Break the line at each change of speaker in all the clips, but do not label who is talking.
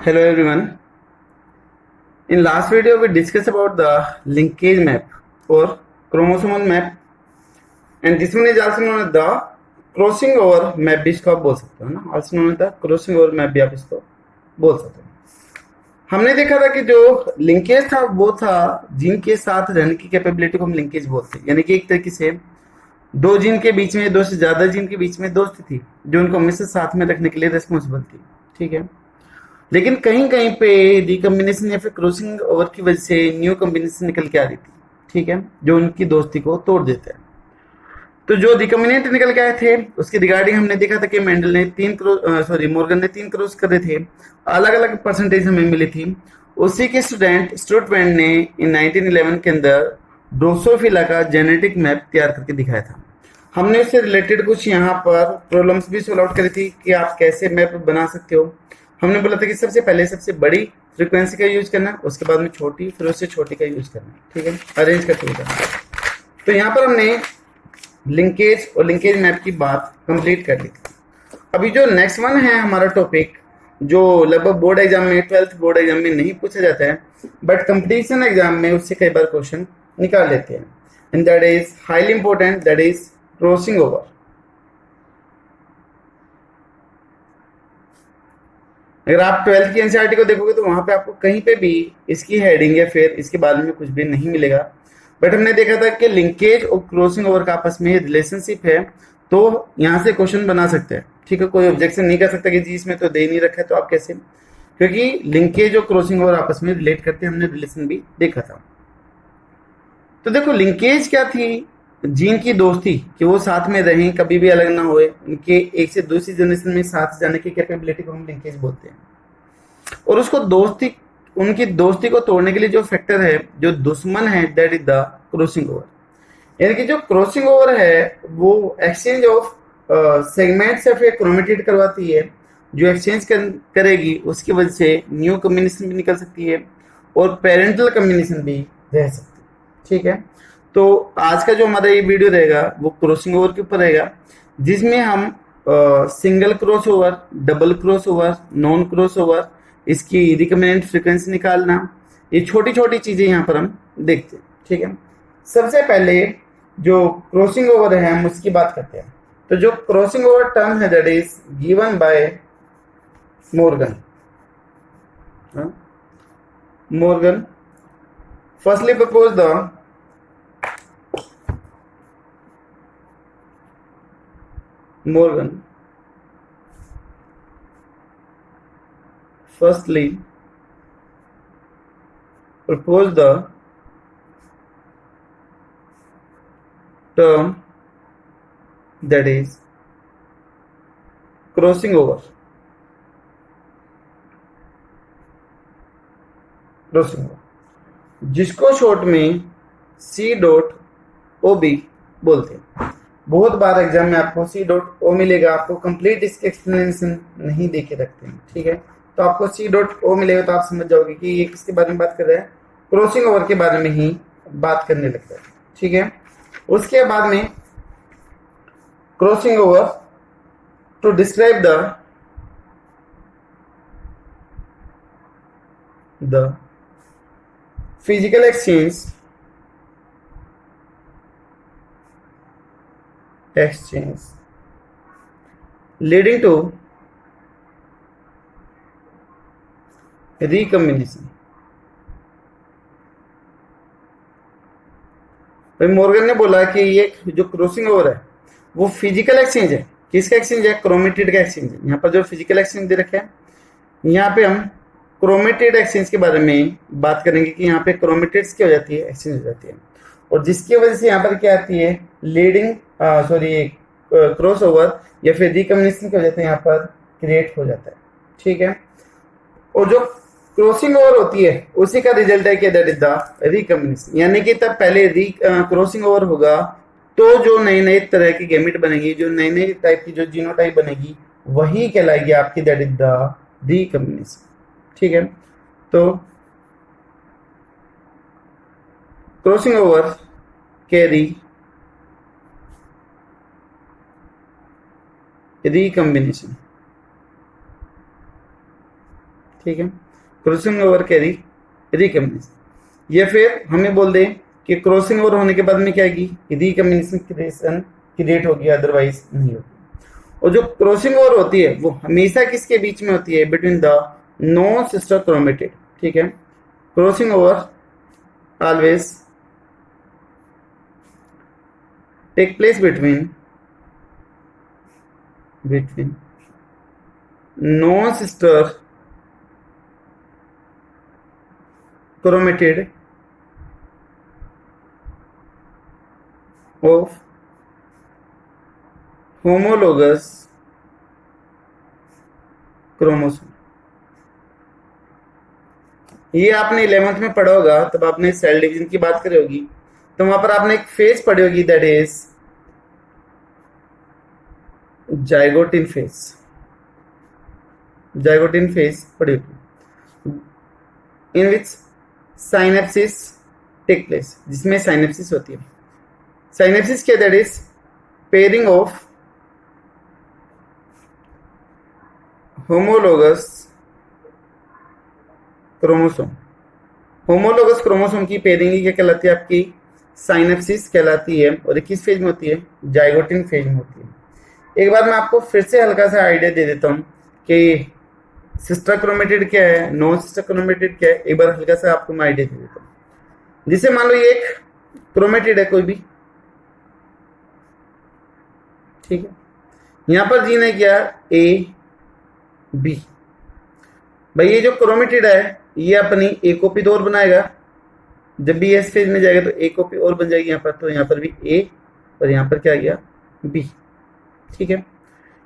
Hello everyone. In last video we discussed about the linkage map or chromosomal map, and this one is also known as the crossing over map भी इसको आप बोल सकते हो ना, also known as the crossing over map भी आप इसको बोल सकते हो। हमने देखा था कि जो लिंकेज था वो था जीन के साथ रहने की कैपेबिलिटी को हम लिंकेज बोलते हैं, यानी कि एक तरीके से दो जीन के बीच में, दो से ज्यादा जीन के बीच में दोस्ती थी जो उनको हमेशा साथ में रखने के लिए रिस्पॉन्सिबल थी। ठीक है, लेकिन कहीं कहीं पे रिकम्बिनेशन या फिर क्रॉसिंग ओवर की वजह से न्यू कम्बिनेशन निकल के आ रही थी। ठीक है, जो उनकी दोस्ती को तोड़ देता है। तो जो रिकम्बिनेंट निकल के आए थे उसके रिगार्डिंग हमने देखा था कि मेंडल ने मॉर्गन ने 3 क्रॉस करे थे, अलग अलग परसेंटेज हमें मिली थी। उसी के स्टूडेंट स्टुटवेंट ने इन 1911 के अंदर ड्रोसोफिला का जेनेटिक मैप तैयार करके दिखाया था। हमने उससे रिलेटेड कुछ यहाँ पर प्रॉब्लम्स भी सोल्व आउट करी थी कि आप कैसे मैप बना सकते हो। हमने बोला था कि सबसे पहले सबसे बड़ी फ्रीक्वेंसी का यूज करना, उसके बाद में छोटी, फिर उससे छोटी का यूज करना। ठीक है, अरेंज करके करना। तो यहाँ पर हमने लिंकेज और लिंकेज मैप की बात कंप्लीट कर ली थी। अभी जो नेक्स्ट वन है हमारा टॉपिक, जो लगभग बोर्ड एग्जाम में, 12th बोर्ड एग्जाम में नहीं पूछा जाता है, बट कंपटीशन एग्जाम में उससे कई बार क्वेश्चन निकाल लेते हैं, and that is highly important, that is crossing over. अगर आप 12th की एनसीईआरटी को देखोगे तो वहां पे आपको कहीं पे भी इसकी हेडिंग या फिर इसके बारे में कुछ भी नहीं मिलेगा। बट हमने देखा था कि लिंकेज और क्रॉसिंग ओवर का आपस में रिलेशनशिप है, तो यहाँ से क्वेश्चन बना सकते हैं। ठीक है, कोई ऑब्जेक्शन नहीं कर सकता कि जी इसमें तो दे नहीं रखा है तो आप कैसे, क्योंकि लिंकेज और क्रॉसिंग ओवर आपस में रिलेट करते हैं, हमने रिलेशन भी देखा था। तो देखो लिंकेज क्या थी, जीन की दोस्ती, कि वो साथ में रहें, कभी भी अलग ना होए, उनके एक से दूसरी जनरेशन में साथ जाने की कैपेबिलिटी को हम लिंकेज बोलते हैं। और उसको दोस्ती, उनकी दोस्ती को तोड़ने के लिए जो फैक्टर है, जो दुश्मन है, that is the crossing over. यानी कि जो क्रॉसिंग ओवर है वो एक्सचेंज ऑफ सेगमेंट्स या फिर क्रोमेटिड करवाती है। जो एक्सचेंज करेगी उसकी वजह से न्यू कम्बिनेशन भी निकल सकती है और पेरेंटल कम्बिनेशन भी रह सकती है। ठीक है, तो आज का जो हमारा ये वीडियो रहेगा वो क्रॉसिंग ओवर के ऊपर रहेगा, जिसमें हम single cross over, double cross over, non cross over, इसकी रिकमेंडेड फ्रीक्वेंसी निकालना, ये छोटी छोटी चीजें यहाँ पर हम देखते हैं। ठीक है, सबसे पहले जो क्रॉसिंग ओवर है हम उसकी बात करते हैं। तो जो क्रॉसिंग ओवर टर्म है that is given by Morgan. Morgan firstly propose the Morgan firstly proposed the term that is crossing over. Crossing over जिसको शॉर्ट में C.OB बोलते हैं। बहुत बार एग्जाम में आपको C.O मिलेगा, आपको कंप्लीट इसके एक्सप्लेनेशन नहीं देके रखते हैं। ठीक है, तो आपको C.O मिलेगा तो आप समझ जाओगे कि ये किसके बारे में बात कर रहा है, क्रॉसिंग ओवर के बारे में ही बात करने लगता है। ठीक है, उसके बाद में crossing over to describe the physical exchange leading to recombination। भाई मॉर्गन ने बोला कि ये जो क्रॉसिंग ओवर है वो फिजिकल एक्सचेंज है। किसका एक्सचेंज है? क्रोमेटिड का एक्सचेंज है। यहाँ पर जो फिजिकल एक्सचेंज दे रखे हैं, यहाँ पे हम क्रोमेटिड एक्सचेंज के बारे में बात करेंगे कि यहाँ पे क्रोमेटिड्स क्या हो जाती है, एक्सचेंज हो जाती है, और जिसकी वजह से यहाँ पर क्या आती है, लीडिंग क्रॉस ओवर या फिर रिकम्बिनेशन क्या हो जाता है, यहाँ पर क्रिएट हो जाता है। ठीक है, और जो क्रॉसिंग ओवर होती है उसी का रिजल्ट है कि दैट इज द रिकम्बिनेशन। यानी कि तब पहले क्रॉसिंग ओवर होगा तो जो नए नए तरह की गैमेट बनेगी, जो नए नए टाइप की जो जीनोटाइप बनेगी वही कहलाएगी आपकी दैट इज द रिकम्बिनेशन। ठीक है, तो क्रॉसिंग ओवर कैरी recombination। ठीक है, क्रॉसिंग ओवर कैरी रिकॉम्बिनेशन। ये फिर हमें बोल दे कि क्रॉसिंग ओवर होने के बाद में क्या आएगी, रिकॉम्बिनेशन क्रिएट होगी, अदरवाइज नहीं होगी। और जो क्रॉसिंग ओवर होती है वो हमेशा किसके बीच में होती है, between the non sister chromatid. ठीक है, crossing over always take place between non sister chromatid of homologous chromosome. ये आपने 11th में पढ़ा होगा, तब आपने सेल डिवीजन की बात करी होगी, तो वहां पर आपने एक फेज पढ़ी होगी, that is zygotene phase. Zygotene phase पढ़ी होगी, इन विच साइनेप्सिस टेक प्लेस, जिसमें साइनेप्सिस होती है। साइनेप्सिस क्या, that is pairing of homologous chromosome. Homologous chromosome की पेयरिंग क्या कहलाती है, आपकी साइनेप्सिस कहलाती है। और किस फेज में होती है, जाइगोटिन फेज में होती है। एक बार मैं आपको फिर से हल्का सा आइडिया दे देता हूं कि सिस्टर क्रोमेटिड क्या है, नॉन सिस्टर क्रोमेटिड क्या है। एक बार हल्का सा आपको मैं आइडिया दे देता हूं। जिसे मान लो ये एक क्रोमेटिड है कोई भी, ठीक है, यहां पर जीन है क्या, ए बी। भाई ये जो क्रोमेटिड है ये अपनी एक कॉपी तो और बनाएगा, जब भी एस फेज में जाएगा तो एक कॉपी और बन जाएगी यहाँ पर, तो यहाँ पर भी ए और यहाँ पर क्या आ गया, बी। ठीक है,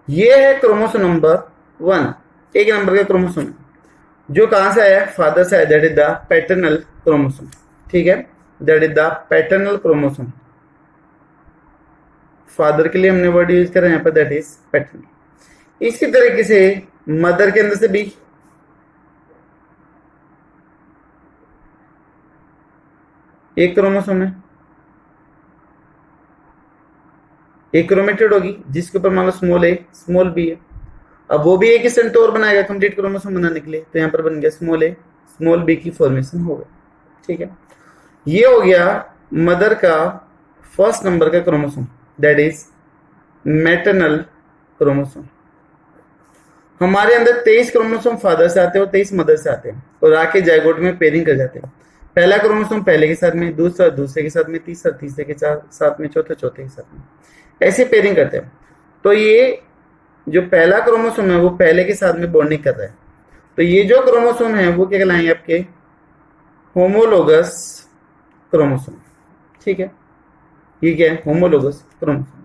ये है क्रोमोसोम नंबर 1, एक नंबर का क्रोमोसोम जो कहां से आया, फादर से आया, that is the paternal chromosome. ठीक है, that is the paternal chromosome. Father के लिए हमने वर्ड यूज करा यहाँ पर, दैट इज पैटर्नल। इसी तरीके से मदर के अंदर से भी एक क्रोमोसोम है, एक क्रोमेटिड होगी जिसके ऊपर मान लो स्मॉल ए स्मॉल बी है। अब वो भी एक ही सेंटोर बनाएगा कंप्लीट क्रोमोसोम बनाने के लिए, तो यहाँ पर बन गया स्मॉल ए स्मॉल बी की फॉर्मेशन हो गई। ठीक है, ये हो गया मदर का फर्स्ट नंबर का chromosome, that is maternal chromosome. हमारे अंदर 23 क्रोमोसोम फादर से आते हैं और 23 मदर से आते हैं, और आके जाइगोट में पेयरिंग कर जाते हैं। पहला क्रोमोसोम पहले के साथ में, दूसरा दूसरे के साथ में, तीसरा तीसरे के साथ में, चौथा चौथे के साथ में, ऐसे पेयरिंग करते हैं। तो ये जो पहला क्रोमोसोम है वो पहले के साथ में बॉन्डिंग कर रहा है। तो ये जो क्रोमोसोम है वो क्या कहलाएंगे, आपके होमोलोगस क्रोमोसोम। ठीक है, ये क्या है, होमोलोगस क्रोमोसोम।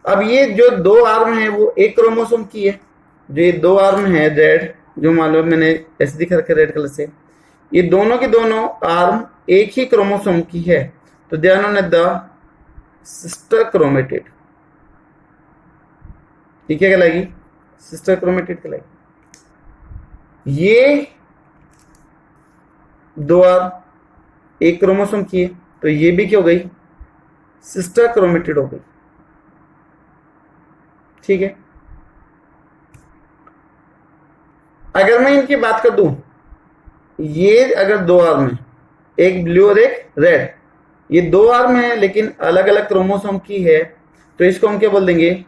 अब ये जो दो आर्म है वो एक क्रोमोसोम की है। जो ये दो आर्म है रेड, जो मान लो मैंने ऐसे दिखा रखा रेड कलर से, ये दोनों की दोनों आर्म एक ही क्रोमोसोम की है, तो they are known as the sister chromatid. ये क्या कहलाएगी, सिस्टर क्रोमेटिड कहलाएगी। ये दो आर्म एक क्रोमोसोम की है, तो ये भी क्या हो गई, सिस्टर क्रोमेटिड हो गई। ठीक है, अगर मैं इनकी बात कर दूं, ये अगर दो आर्म है, एक ब्लू और एक रेड, ये दो आर्म है लेकिन अलग अलग क्रोमोसोम की है, तो इसको हम क्या बोल देंगे,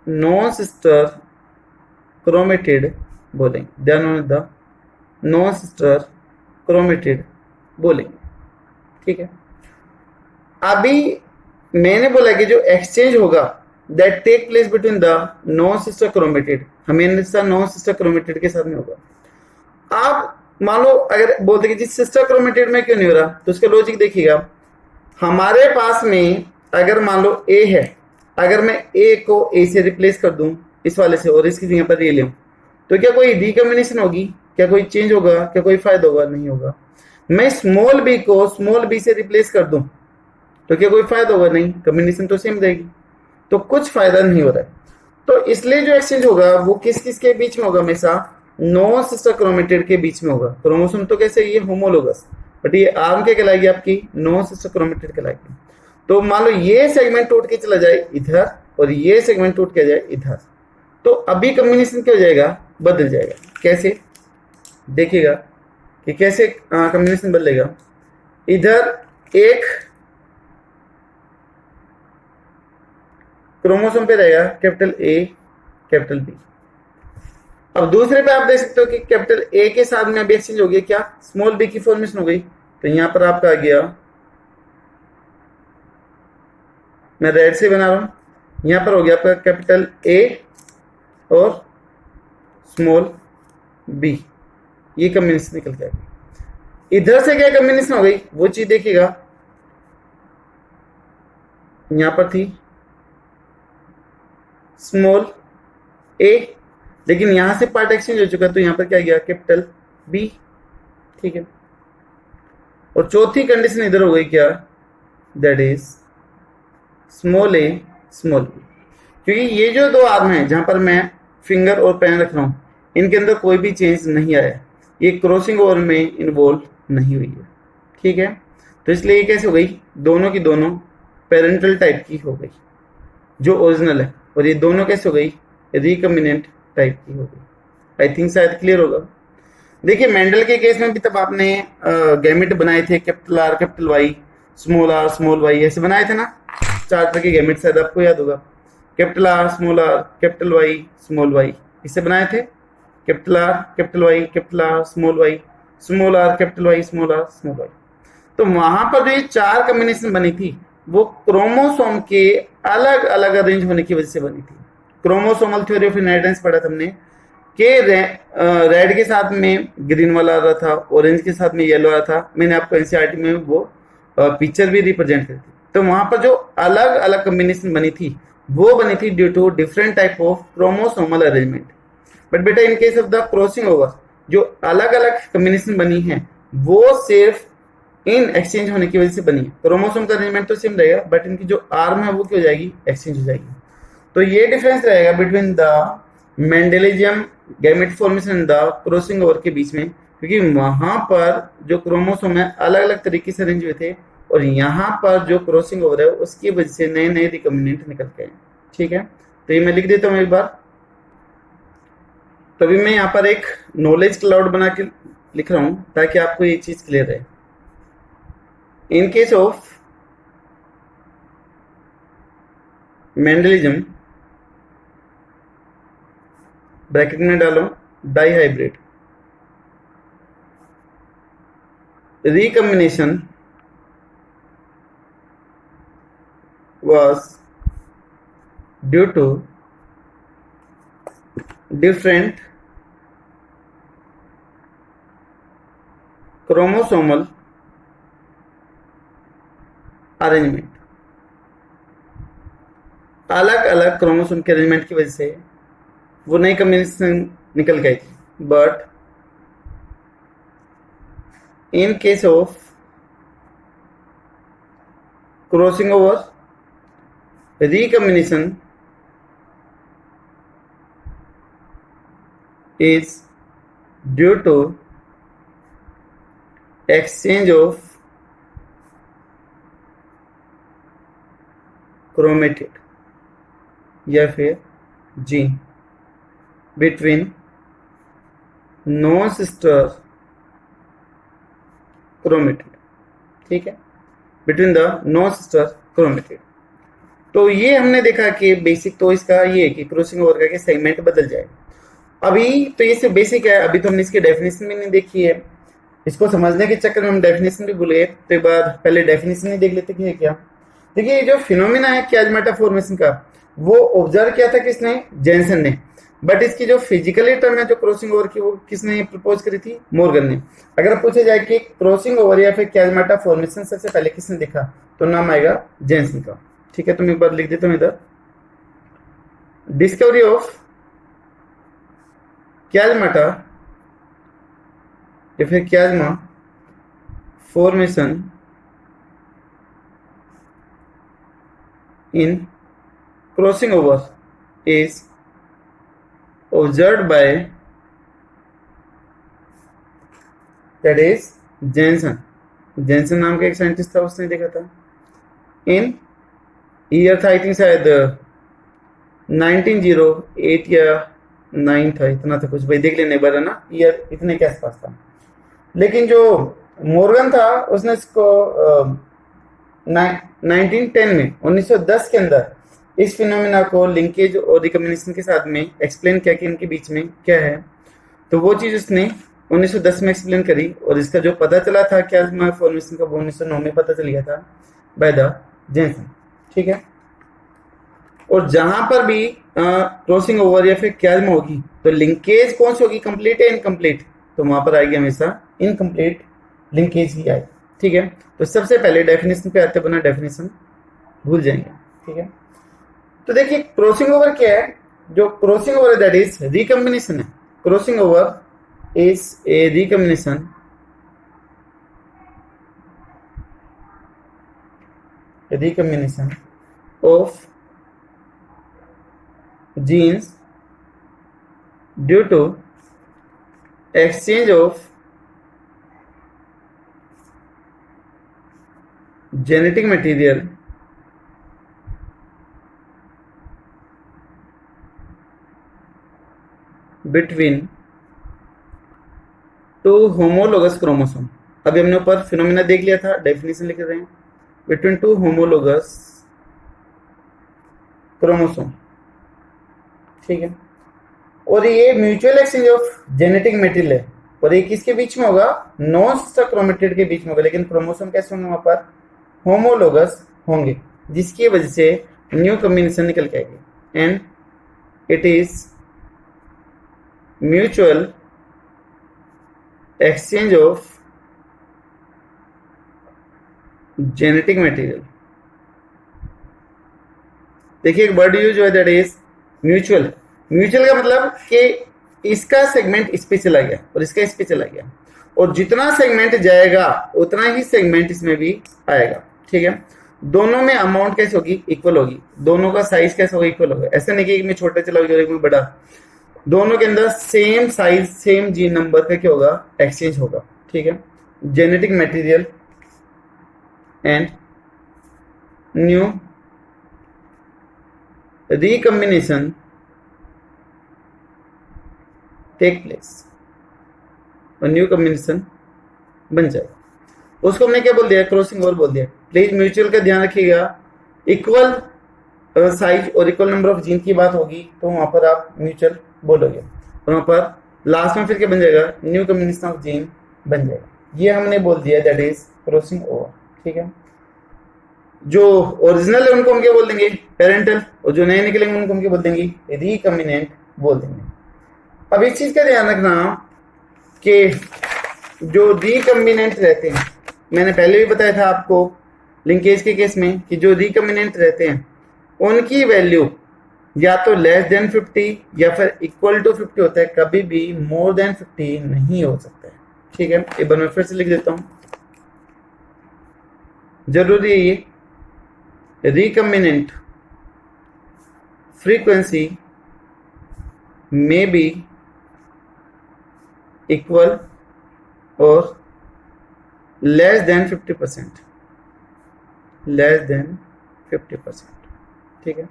नॉन सिस्टर क्रोमेटिड बोलेंगे। They are known as the non sister chromatid बोलेंगे। ठीक है, अभी मैंने बोला कि जो एक्सचेंज होगा that take place between the non sister chromatid, हमेशा नॉन सिस्टर क्रोमेटिड के साथ में होगा। आप मान लो अगर बोलते कि जी सिस्टर क्रोमेटिड में क्यों नहीं हो रहा, तो उसका लॉजिक देखिएगा। हमारे पास में अगर मान लो ए है, अगर मैं ए को ए से रिप्लेस कर दूं इस वाले से और इसकी जगह पर ए ले, तो क्या कोई रिकॉम्बिनेशन होगी, क्या कोई चेंज होगा, क्या कोई फायदा होगा, नहीं होगा। मैं स्मॉल बी को स्मॉल बी से रिप्लेस कर दूं तो क्या कोई फायदा होगा, नहीं, कॉम्बिनेशन तो सेम रहेगी, तो कुछ फायदा नहीं हो रहा है। तो इसलिए जो एक्सचेंज होगा वो किस किस के बीच में होगा, हमेशा नॉन सिस्टर क्रोमेटिड के बीच में होगा। क्रोमोसोम तो कैसे, ये होमोलोगस, बट ये आर्म क्या कहलाएगी, आपकी नॉन सिस्टर क्रोमेटिड कहलाएगी। तो मान लो ये सेगमेंट टूट के चला जाए इधर और ये सेगमेंट टूट के जाए इधर, तो अभी कॉम्बिनेशन क्या हो जाएगा, बदल जाएगा। कैसे, देखिएगा कि कैसे कॉम्बिनेशन बदलेगा। इधर एक क्रोमोसोम पे रहेगा कैपिटल ए कैपिटल बी। अब दूसरे पे आप देख सकते हो कि कैपिटल ए के साथ में अभी एक्सचेंज हो गया, क्या स्मॉल बी की फॉर्मेशन हो गई। तो यहां पर आपका आ गया, मैं रेड से बना रहा हूं, यहां पर हो गया आपका कैपिटल ए और स्मॉल बी, ये कॉम्बिनेशन निकल के आ गई। इधर से क्या कॉम्बिनेशन हो गई वो चीज देखिएगा, यहां पर थी स्मॉल ए, लेकिन यहां से पार्ट एक्सचेंज हो चुका, तो यहां पर क्या गया कैपिटल बी, ठीक है। और चौथी कंडीशन इधर हो गई क्या, that is small a small b, क्योंकि ये जो दो आर्म है जहां पर मैं फिंगर और पेन रख रहा हूं, इनके अंदर कोई भी चेंज नहीं आया, ये क्रॉसिंग ओवर में इन्वॉल्व नहीं हुई है, ठीक है। तो इसलिए ये कैसे हो गई, दोनों की दोनों पेरेंटल टाइप की हो गई जो ओरिजिनल है, और ये दोनों कैसे हो गई, रिकम्बिनेंट टाइप की हो गई। आई थिंक शायद क्लियर होगा। देखिए मेंडल के केस में भी तब आपने गैमेट बनाए थे, capital R capital Y, small y, ऐसे बनाए थे ना, 4 तरह के गैमेट, शायद आपको याद होगा, capital R capital Y small y, इसे बनाए थे, capital R capital Y capital R small y, small r capital Y small r small y. तो वहां पर जो ये 4 कॉम्बिनेशन बनी थी वो क्रोमोसोम के अलग अलग अरेंज होने की वजह से बनी थी। क्रोमोसोमल थ्योरी ऑफ इनहेरिटेंस पढ़ा था हमने कि रेड के साथ में ग्रीन वाला आ रहा था, ऑरेंज के साथ में येलो आ रहा था, मैंने आपको एनसीईआरटी में वो पिक्चर भी रिप्रेजेंट करी थी। तो वहां पर जो अलग अलग कॉम्बिनेशन बनी थी वो बनी थी due to different type of chromosomal arrangement. But बेटा in case of the crossing over जो अलग अलग कॉम्बिनेशन बनी है वो सिर्फ इन एक्सचेंज होने की वजह से बनी है। क्रोमोसोम का अरेंजमेंट तो सेम रहेगा, बट इनकी जो आर्म है वो क्या हो जाएगी, एक्सचेंज हो जाएगी। तो ये डिफरेंस रहेगा between the Mendelism gamete formation and the crossing over के बीच में, क्योंकि वहां पर जो क्रोमोसोम है अलग अलग तरीके से अरेंज हुए थे, और यहाँ पर जो क्रॉसिंग ओवर है उसकी वजह से नए नए रिकॉम्बिनेंट निकल के आए, ठीक है। तो ये मैं लिख देता हूँ एक बार। तभी मैं यहाँ पर एक नॉलेज क्लाउड बना के लिख रहा हूं ताकि आपको ये चीज क्लियर रहे। In case of Mendelism, bracket में डालो dihybrid, recombination was due to different chromosomal arrangement. अलग अलग क्रोमोसोम के अरेंजमेंट की वजह से वो नई कॉम्बिनेशन निकल गई थी। But in case of crossing over, recombination is due to exchange of chromatid या फिर जीन between non-sister क्रोमेटिड, ठीक है, between the non sister chromatid. तो ये हमने देखा कि बेसिक तो इसका ये है कि क्रॉसिंग ओवर का सेगमेंट बदल जाए। अभी तो ये सिर्फ बेसिक है, अभी तो हमने इसकी डेफिनेशन भी नहीं देखी है। इसको समझने के चक्कर में हम डेफिनेशन भी भूल गए, तो एक बार पहले डेफिनेशन ही देख लेते कि है क्या। देखिए ये जो फिनोमिना है क्याजमाटा फॉर्मेशन का, वो ऑब्जर्व किया था किसने, जेनसन ने। बट इसकी जो फिजिकली टर्म है जो क्रॉसिंग ओवर की, वो किसने प्रपोज करी थी, मॉर्गन ने। अगर पूछा जाए कि क्रॉसिंग ओवर या फिर क्याजमाटा फॉर्मेशन सबसे पहले किसने देखा, तो नाम आएगा जेनसन का, ठीक है। तो मैं एक बार लिख देता हूं इधर, डिस्कवरी ऑफ क्याजमाटा या फिर chiasma formation in crossing over is observed by, that is Janssen. Janssen नाम का एक साइंटिस्ट था, उसने देखा था इन ईयर था आई थिंक शायद 1908 या 9 था, इतना था कुछ भाई, देख लेने बार है ना, ईयर इतने के आसपास था। लेकिन जो मॉर्गन था उसने इसको 1910 में 1910 के अंदर इस फिनोमेना को लिंकेज और रिकॉम्बिनेशन के साथ में एक्सप्लेन किया कि इनके बीच में क्या है। तो वो चीज उसने 1910 में एक्सप्लेन करी, और इसका जो पता चला था क्या फॉर्मेशन का, वो 1909 में पता चल गया था बाय द जेनसन। ठीक है। और जहां पर भी क्रॉसिंग ओवर या फिर क्याज्म होगी तो लिंकेज कौन सी होगी, कंप्लीट या इनकम्प्लीट, तो वहां पर आएगी हमेशा इनकम्प्लीट लिंकेज ही आएगी। ठीक है। तो सबसे पहले डेफिनेशन पे आते बना, डेफिनेशन भूल जाएंगे। ठीक है। तो देखिए क्रॉसिंग ओवर क्या है, जो crossing over that is recombination है। Crossing over is a recombination of genes due to exchange of genetic material between two homologous chromosome। अभी हमने ऊपर फिनोमेना देख लिया था, डेफिनेशन लिख रहे हैं, बिटवीन टू होमोलोगस क्रोमोसोम। ठीक है। और ये mutual exchange of genetic material है, और ये किसके बीच में होगा, नॉन सिस्टर क्रोमेटिड के बीच में होगा। लेकिन क्रोमोसोम कैसे होंगे, वहां पर होमोलोगस होंगे, जिसकी वजह से न्यू कॉम्बिनेशन निकल के आएगी। And it is mutual exchange of genetic material. देखिए एक वर्ड यूज हुआ दैट इज म्यूचुअल। म्यूचुअल का मतलब कि इसका सेगमेंट इस पे चला गया और इसका इस पे चला गया, और जितना सेगमेंट जाएगा उतना ही सेगमेंट इसमें भी आएगा। ठीक है। दोनों में अमाउंट कैसे होगी, इक्वल होगी। दोनों का साइज कैसे होगा, इक्वल होगा। ऐसा नहीं कि एक में छोटा चला गया और एक में बड़ा, दोनों के अंदर same size same gene number का क्या होगा, एक्सचेंज होगा। ठीक है। Genetic material and new recombination take place, और न्यू कॉम्बिनेशन बन जाएगा। उसको हमने क्या बोल दिया, क्रॉसिंग ओवर बोल दिया। प्लीज म्यूचुअल का ध्यान रखिएगा। इक्वल साइज और इक्वल नंबर ऑफ जीन की बात होगी तो वहां पर आप म्यूचुअल बोलोगे, और वहां पर लास्ट में फिर क्या बन जाएगा, न्यू कॉम्बिनेशन ऑफ जीन बन जाएगा। ये हमने बोल दिया दैट इज क्रॉसिंग ओवर। ठीक है। जो ओरिजिनल है उनको हम क्या बोल देंगे, पेरेंटल, और जो नए निकलेंगे उनको हम क्या बोल देंगे, रिकॉम्बिनेंट बोल देंगे। अब इस चीज का ध्यान रखना कि जो रिकॉम्बिनेंट रहते हैं, मैंने पहले भी बताया था आपको लिंकेज के केस में कि जो रिकॉम्बिनेंट रहते हैं उनकी वैल्यू या तो लेस देन 50 या फिर इक्वल टू 50 होता है, कभी भी मोर देन 50 नहीं हो सकता है। ठीक है। एक बार मैं फिर से लिख देता हूं, जरूरी है ये। recombinant frequency may be equal or less than 50%, less than 50%। ठीक है।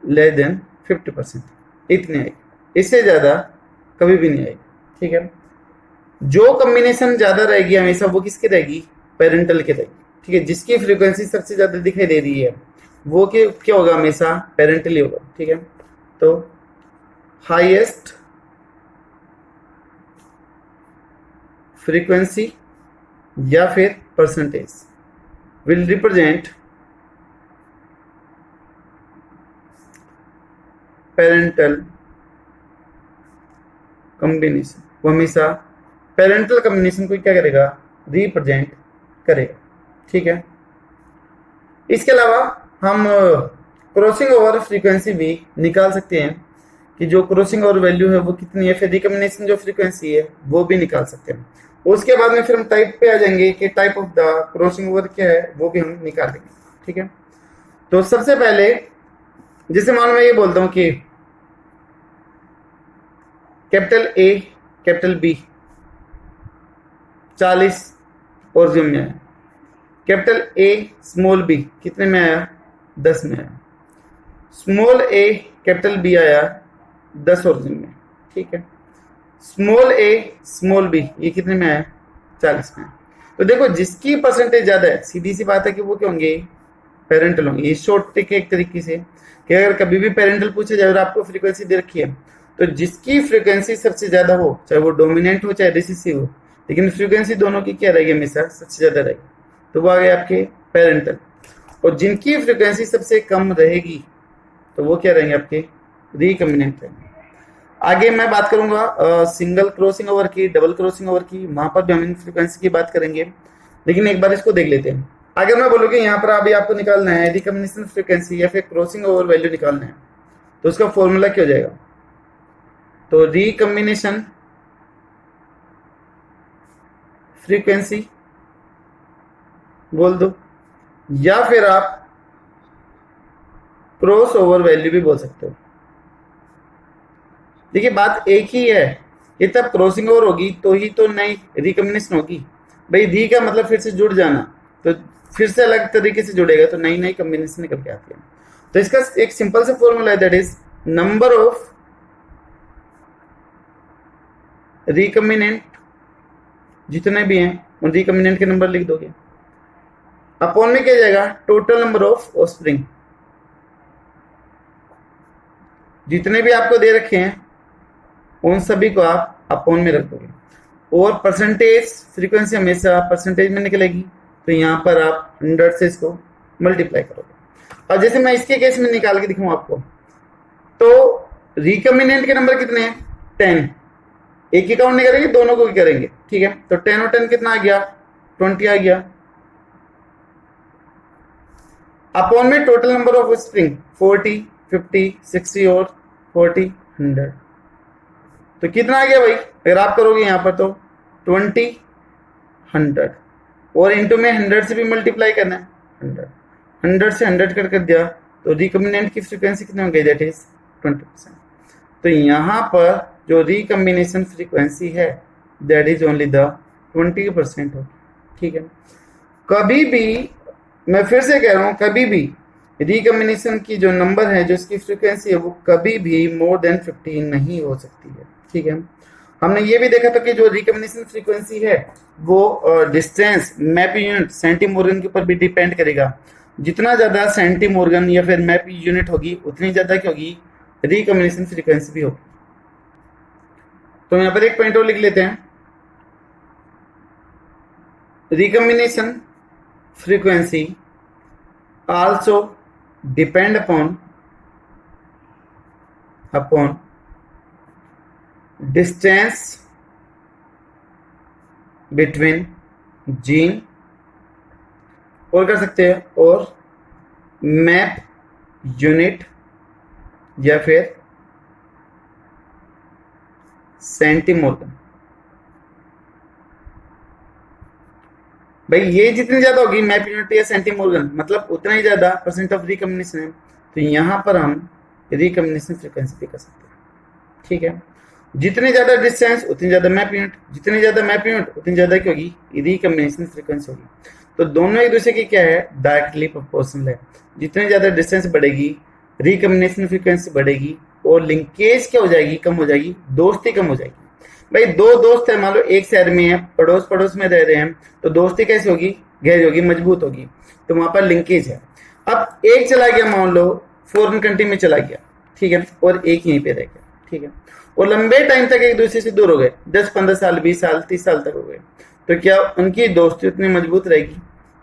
less than 50% इतने आएगी, इससे ज्यादा कभी भी नहीं आएगी। ठीक है। जो कॉम्बिनेशन ज्यादा रहेगी हमेशा वो किसकी रहेगी, पेरेंटल की रहेगी। ठीक है। जिसकी फ्रीक्वेंसी सबसे ज्यादा दिखाई दे रही है वो क्या होगा, हमेशा पेरेंटली होगा। ठीक है। तो हाईएस्ट फ्रीक्वेंसी या फिर percentage will represent parental combination. वो हमेशा पेरेंटल कॉम्बिनेशन को क्या करेगा, रिप्रेजेंट करेगा। ठीक है। इसके अलावा हम क्रॉसिंग ओवर फ्रीक्वेंसी भी निकाल सकते हैं कि जो क्रॉसिंग ओवर वैल्यू है वो कितनी है, फिर रिकॉम्बिनेशन जो फ्रीक्वेंसी है वो भी निकाल सकते हैं। उसके बाद में फिर हम टाइप पे आ जाएंगे कि type of the crossing over क्या है, वो भी हम निकाल देंगे। ठीक है। तो सबसे पहले जैसे मान मैं ये बोलता हूं कि capital A capital B 40 origin में आया, कैपिटल ए स्मॉल बी कितने में आया, 10 में आया। स्मॉल ए कैपिटल बी आया 10 ओरिजिन में, ठीक है। स्मॉल ए स्मॉल बी ये कितने में आया 40 में। तो देखो जिसकी परसेंटेज ज्यादा है सीधी सी बात है कि वो क्या होंगे, पेरेंटल होंगे। ये शॉर्ट ट्रिक है एक तरीके से कि अगर कभी भी पेरेंटल पूछे जाए और आपको फ्रीक्वेंसी दे रखी है तो जिसकी फ्रीक्वेंसी सबसे ज्यादा हो, चाहे वो डोमिनेंट हो चाहे रिसेसिव हो, लेकिन फ्रीक्वेंसी दोनों की क्या रहेगी, हमेशा सबसे ज्यादा रहेगी, तो वो आ गए आपके पेरेंटल। और जिनकी फ्रीक्वेंसी सबसे कम रहेगी तो वो क्या रहेंगे, आपके रिकम्बिनेंट रहेंगे। आगे मैं बात करूंगा सिंगल क्रॉसिंग ओवर की, डबल क्रॉसिंग ओवर की, वहां पर भी हम इन फ्रीक्वेंसी की बात करेंगे, लेकिन एक बार इसको देख लेते हैं। अगर मैं बोलूँ कि यहाँ पर अभी आपको निकालना है रिकम्बिनेशन फ्रीक्वेंसी या फिर क्रॉसिंग ओवर वैल्यू निकालना है, तो उसका फॉर्मूला क्या हो जाएगा, तो रिकम्बिनेशन फ्रीक्वेंसी बोल दो, या फिर आप क्रॉस ओवर वैल्यू भी बोल सकते हो। देखिए बात एक ही है, ये तब क्रॉसिंग ओवर होगी तो ही तो नई रिकम्बिनेशन होगी। भाई री का मतलब फिर से जुड़ जाना, तो फिर से अलग तरीके से जुड़ेगा तो नई नई कॉम्बिनेशन निकल के आती है। तो इसका एक सिंपल सा फॉर्मूला है, that is number of recombinant, जितने भी हैं उन रिकम्बिनेंट के नंबर लिख दोगे, अपॉन में क्या जाएगा, टोटल नंबर ऑफ ऑफस्प्रिंग, जितने भी आपको दे रखे हैं उन सभी को आप अपॉन में रख दोगे। और परसेंटेज फ्रीक्वेंसी हमेशा परसेंटेज में निकलेगी, तो यहाँ पर आप 100 से इसको मल्टीप्लाई करोगे। और जैसे मैं इसके केस में निकाल के दिखाऊं आपको, तो रिकम्बिनेंट के नंबर कितने हैं, 10, एक ही काउंट नहीं करेंगे, दोनों को भी करेंगे, ठीक है। तो 10 और 10 कितना आ गया, 20 आ गया। अपॉन में टोटल नंबर ऑफ स्प्रिंग 40, 50, 60 और 40, 100, तो कितना आ गया भाई, अगर आप करोगे यहां पर तो 20, 100 और इंटू में 100 से भी मल्टीप्लाई करना है, 100 से 100 कर दिया तो रिकम्बिनेंट की फ्रीक्वेंसी कितनी हो गई, दैट इज 20%। तो यहां पर जो रिकम्बिनेशन फ्रीक्वेंसी है दैट इज ओनली द 20% होगी, ठीक है। कभी भी, मैं फिर से कह रहा हूं, कभी भी रिकम्बिनेशन की जो नंबर है, जो इसकी फ्रीक्वेंसी है, वो कभी भी मोर देन 15 नहीं हो सकती है, ठीक है। हमने ये भी देखा था कि जो रिकम्बिनेशन फ्रीक्वेंसी है वो डिस्टेंस मैप यूनिट सेंटीमोर्गन के ऊपर भी डिपेंड करेगा। जितना ज्यादा सेंटीमोर्गन या फिर मैप यूनिट होगी उतनी ज्यादा क्या होगी, रिकम्बिनेशन फ्रीक्वेंसी भी होगी। तो यहाँ पर एक पॉइंट और लिख लेते हैं, recombination frequency also depend upon distance between gene, और कर सकते हैं, और मैप यूनिट या फिर सेंटीमोर्गन। भाई ये जितनी ज्यादा होगी मैप यूनिट या सेंटीमोर्गन, मतलब उतना ही ज्यादा परसेंट ऑफ रिकम्बिनेशन है, तो यहां पर हम रिकम्बिनेशन फ्रीक्वेंसी भी कर सकते हैं, ठीक है। जितनी ज्यादा डिस्टेंस उतनी ज्यादा मैप यूनिट, जितनी ज्यादा मैप यूनिट उतनी ज्यादा क्या होगी, रिकम्बिनेशन फ्रीक्वेंसी होगी। तो दोनों एक दूसरे की क्या है, डायरेक्टली प्रोपोर्शनल है। जितनी ज्यादा डिस्टेंस बढ़ेगी रिकम्बिनेशन फ्रीक्वेंसी बढ़ेगी, और लिंकेज क्या हो जाएगी, कम हो जाएगी, दोस्ती कम हो जाएगी। भाई दो दोस्त है, मान लो एक शहर में है, पड़ोस पड़ोस में रह रहे हैं, तो दोस्ती कैसी होगी, गहरी होगी, मजबूत होगी, तो वहां पर लिंकेज है। अब एक चला गया, मान लो फॉरेन कंट्री में चला गया, ठीक है, और एक यहीं पे रह गया, ठीक है, और लंबे टाइम तक एक दूसरे से दूर हो गए, 10-15 साल, 20 साल, 30 साल तक हो गए, तो क्या उनकी दोस्ती उतनी मजबूत रहेगी,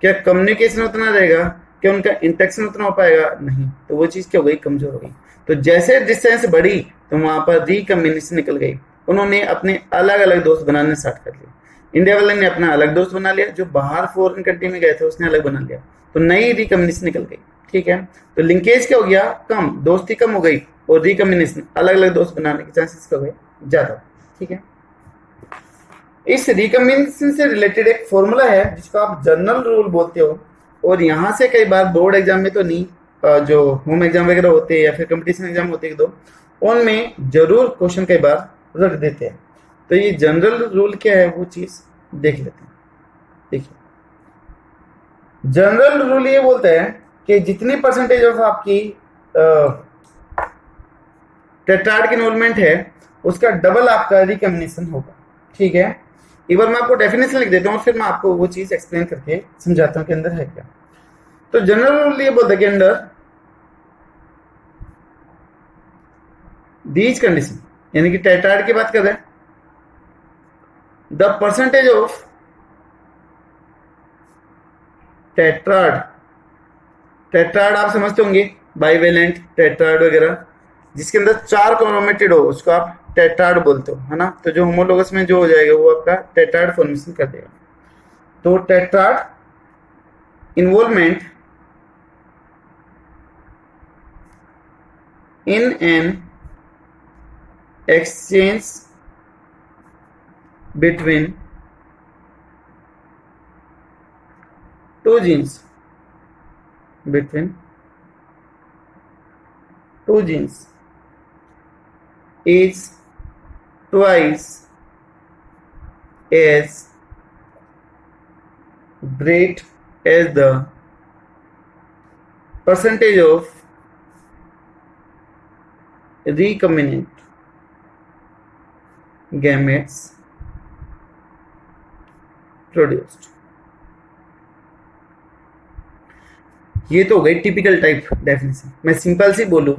क्या कम्युनिकेशन उतना रहेगा, क्या उनका इंटरेक्शन उतना हो पाएगा, नहीं। तो वो चीज क्या हो गई, कमजोर हो गई। तो जैसे डिस्टेंस बढ़ी तो वहां पर रिकम्बिनेशन निकल गई, उन्होंने अपने अलग अलग दोस्त बनाने स्टार्ट कर लिए। इंडिया वाले ने अपना अलग दोस्त बना लिया, जो बाहर फॉरेन कंट्री में गए थे उसने अलग बना लिया, तो नई रिकम्बिनेशन निकल गई, ठीक है। तो लिंकेज क्या हो गया, कम, दोस्ती कम हो गई, और रिकम्बिनेशन अलग अलग दोस्त बनाने के चांसेस क्या हो गए, ज्यादा, ठीक है। इस रिकम्बिनेशन से रिलेटेड एक फॉर्मूला है जिसको आप जनरल रूल बोलते हो, और यहाँ से कई बार बोर्ड एग्जाम में तो नहीं, जो होम एग्जाम वगैरह होते हैं या फिर कंपटीशन एग्जाम होते हैं दो, उनमें जरूर क्वेश्चन कई बार रख देते हैं। तो ये जनरल रूल क्या है वो चीज देख लेते हैं। देखिए जनरल रूल ये बोलता है कि जितनी परसेंटेज ऑफ आपकी टेट्राड की इन्वॉल्वमेंट है उसका डबल आपका रिकॉम्बिनेशन होगा। ठीक है, एक बार मैं आपको डेफिनेशन लिख देता हूँ और फिर मैं आपको वो चीज एक्सप्लेन करके समझाता हूँ कि अंदर है क्या। तो जनरल रूल ये बोलता है कि अंडर दीज कंडीशन, यानी कि टेट्राड की बात कर रहे हैं, the percentage of tetrad, tetrad आप समझते होंगे बाइवेलेंट टेट्राड वगैरह, जिसके अंदर 4 क्रोमेटिड हो उसको आप टेट्राड बोलते हो, है ना। तो जो होमोलोगस में जो हो जाएगा वो आपका टेट्राड फॉर्मेशन कर देगा। तो tetrad involvement in an exchange between two genes is twice as great as the percentage of recombinant gametes produced। ये तो हो गई टिपिकल टाइप डेफिनेशन। मैं सिंपल सी बोलूं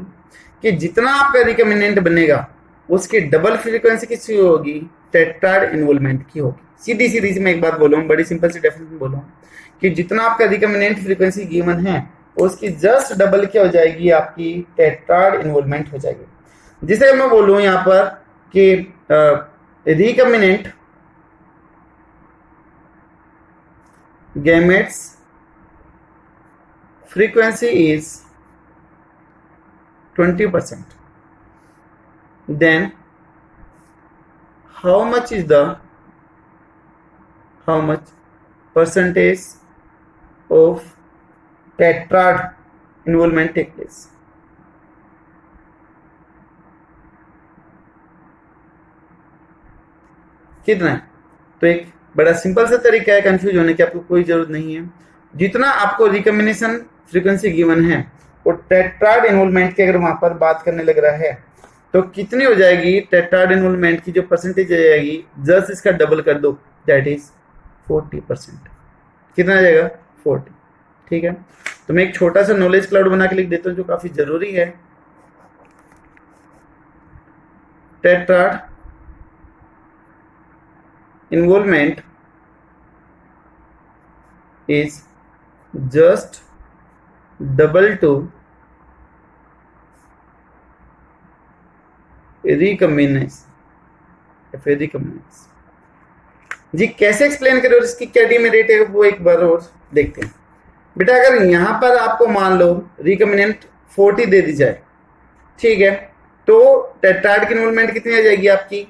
कि जितना आपका रिकॉम्बिनेंट बनेगा उसकी डबल फ्रीक्वेंसी किसकी होगी, टेट्राड इन्वॉल्वमेंट की होगी। सीधी सीधी सी मैं एक बात बोल रहा हूँ, बड़ी सिंपल सी डेफिनेशन बोल रहा हूँ कि जितना आपका रिकॉम्बिनेंट फ्रीक्वेंसी गिवन है उसकी जस्ट डबल क्या हो जाएगी, आपकी टेट्राड इन्वॉल्वमेंट हो जाएगी। जिसे मैं बोलूँ यहाँ पर कि recombinant gametes frequency is 20%, then how much percentage of tetrad involvement take place? कितना है? तो एक बड़ा सिंपल सा तरीका है, कंफ्यूज होने की आपको कोई जरूरत नहीं है। जितना आपको रिकॉम्बिनेशन फ्रीक्वेंसी गिवन है और टेट्राड इन्वॉल्वमेंट की अगर वहां पर बात करने लग रहा है तो कितनी हो जाएगी टेट्राड इन्वॉल्वमेंट की जो परसेंटेज आ जाएगी, जस्ट इसका डबल कर दो, दैट इज 40%। कितना आ जाएगा? 40। ठीक है, तो मैं एक छोटा सा नॉलेज क्लाउड बना के लिख देता हूं जो काफी जरूरी है। Tetrad involvement is just double to recombinase। जी कैसे एक्सप्लेन करें और इसकी क्या डिमेरिट है वो एक बार और देखते हैं। बेटा अगर यहां पर आपको मान लो रिकॉम्बिनेंट 40 दे दी जाए, ठीक है, तो टेट्राड की इन्वॉल्वमेंट कितनी आ जाएगी आपकी?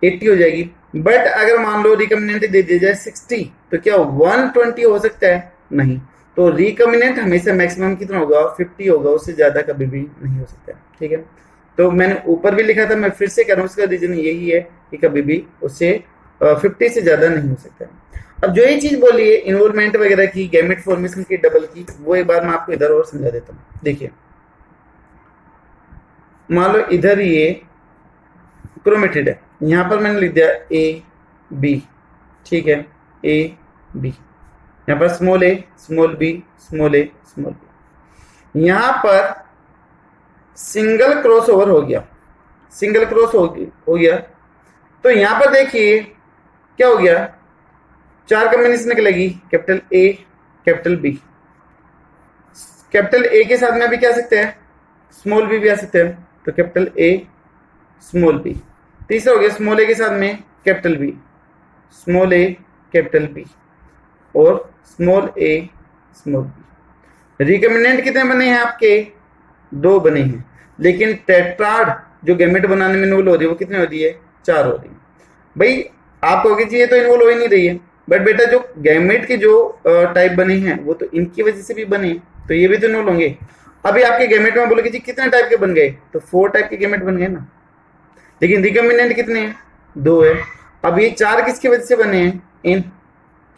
80 हो जाएगी। बट अगर मान लो रिकॉम्बिनेंट दे दिया जाए 60 तो क्या 120 हो सकता है? नहीं। तो रिकॉम्बिनेंट हमेशा मैक्सिमम कितना होगा? 50 होगा, उससे ज्यादा कभी भी नहीं हो सकता है। ठीक है, तो मैंने ऊपर भी लिखा था, मैं फिर से कह रहा हूँ, उसका रीजन यही है कि कभी भी उससे 50 से ज्यादा नहीं हो सकता है। अब जो ये चीज बोली है इन्वॉल्वमेंट वगैरह की, गैमेट फॉर्मेशन की डबल की, वो एक बार मैं आपको इधर और समझा देता हूँ। देखिए मान लो इधर ये क्रोमेटिड है, यहां पर मैंने लिख दिया ए बी, ठीक है, ए बी, यहां पर small a small B small a small B. यहां पर सिंगल क्रॉस ओवर हो गया, सिंगल क्रॉस हो गया, तो यहां पर देखिए क्या हो गया, 4 कॉम्बिनेशन निकलेगी, capital A capital B. Capital A के साथ में भी क्या आ सकते हैं? स्मॉल बी भी आ सकते हैं, तो कैपिटल ए स्मॉल बी। तीसरा हो गया स्मॉल ए के साथ में कैपिटल बी, स्मॉल ए कैपिटल बी और small a small B. Recombinant कितने बने हैं आपके? 2 बने हैं, लेकिन टेट्राड जो गैमेट बनाने में इन्वॉल्व हो रही है वो कितने हो रही है? 4 हो रही है। भाई आप कहोगे जी ये तो इन्वॉल्व हो ही नहीं रही है, बट बेटा जो गैमेट के जो टाइप बने हैं वो तो इनकी वजह से भी बने, तो ये भी तो इन्वॉल्व होंगे। अभी आपके गैमेट में बोलोगे जी कितने टाइप के बन गए? तो 4 टाइप के गैमेट बन गए ना, लेकिन रिकॉम्बिनेंट कितने हैं? 2 है। अब ये 4 किसकी वजह से बने हैं? इन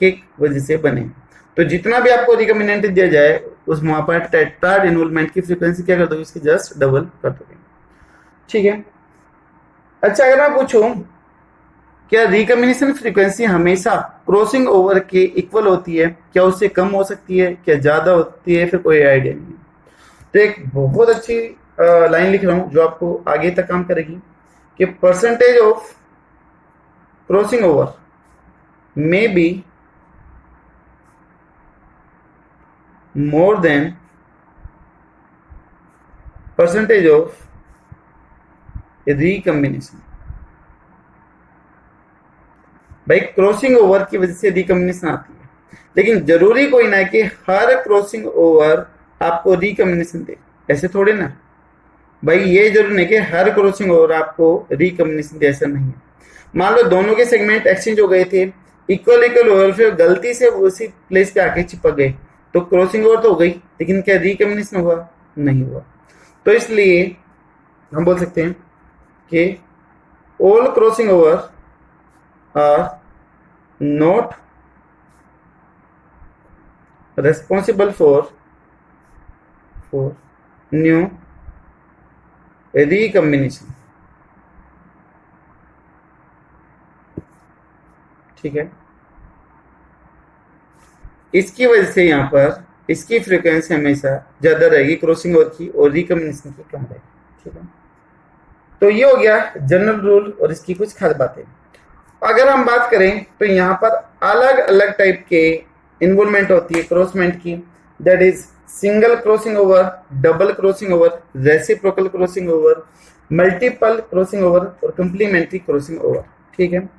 के वजह से बने। तो जितना भी आपको रिकॉम्बिनेंट दिया जाए उस वहां पर टेट्राड इन्वॉल्वमेंट की फ्रीक्वेंसी क्या कर दोगे, इसकी जस्ट डबल कर दोगे। ठीक है। अच्छा, अगर मैं पूछूं क्या रिकॉम्बिनेशन फ्रीक्वेंसी हमेशा क्रॉसिंग ओवर के इक्वल होती है, क्या उससे कम हो सकती है, क्या ज्यादा होती है, फिर कोई आइडिया नहीं है। तो एक बहुत अच्छी लाइन लिख रहा हूं जो आपको आगे तक काम करेगी कि percentage of crossing over may be more than percentage of recombination। भाई क्रॉसिंग ओवर की वजह से रिकम्बिनेशन आती है, लेकिन जरूरी कोई ना कि हर क्रॉसिंग ओवर आपको रिकम्बिनेशन दे, ऐसे थोड़े ना भाई। ये जरूरी नहीं कि हर क्रॉसिंग ओवर आपको रिकम्बिनेशन दे, ऐसा नहीं है। मान लो दोनों के सेगमेंट एक्सचेंज हो गए थे, इक्वल इक्वल ओवर, फिर गलती से उसी प्लेस पे आके चिपक गए, तो क्रॉसिंग ओवर तो हो गई, लेकिन क्या रिकम्बिनेशन हुआ, नहीं हुआ। तो इसलिए हम बोल सकते हैं कि all crossing over are not responsible for new recombination. ठीक है। इसकी वजह से यहाँ पर इसकी फ्रीक्वेंसी हमेशा ज्यादा रहेगी क्रॉसिंग ओवर की, और रिकम्बिनेशन की कम रहेगी। ठीक है। तो ये हो गया जनरल रूल और इसकी कुछ खास बातें। अगर हम बात करें तो यहाँ पर अलग अलग टाइप के इन्वॉल्वमेंट होती है क्रॉसमेंट की, that is single crossing over, double crossing over, reciprocal crossing over, multiple crossing over और कंप्लीमेंट्री क्रॉसिंग ओवर। ठीक है।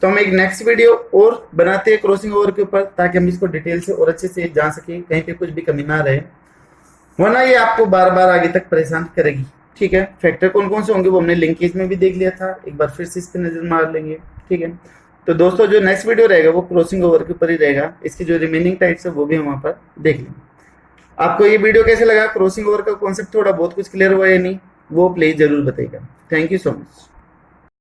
तो हम एक नेक्स्ट वीडियो और बनाते हैं क्रॉसिंग ओवर के ऊपर, ताकि हम इसको डिटेल से और अच्छे से जान सके, कहीं पे कुछ भी कमी ना रहे, वरना ये आपको बार बार आगे तक परेशान करेगी। ठीक है। फैक्टर कौन कौन से होंगे वो हमने लिंकेज में भी देख लिया था, एक बार फिर से इस पर नजर मार लेंगे। ठीक है। तो दोस्तों जो नेक्स्ट वीडियो रहेगा वो क्रॉसिंग ओवर के ऊपर ही रहेगा, इसकी जो रिमेनिंग टाइप्स है वो भी हम वहाँ पर देख लेंगे। आपको ये वीडियो कैसे लगा, क्रॉसिंग ओवर का कॉन्सेप्ट थोड़ा बहुत कुछ क्लियर हुआ या नहीं, वो प्लीज जरूर बताइएगा। Thank you so much.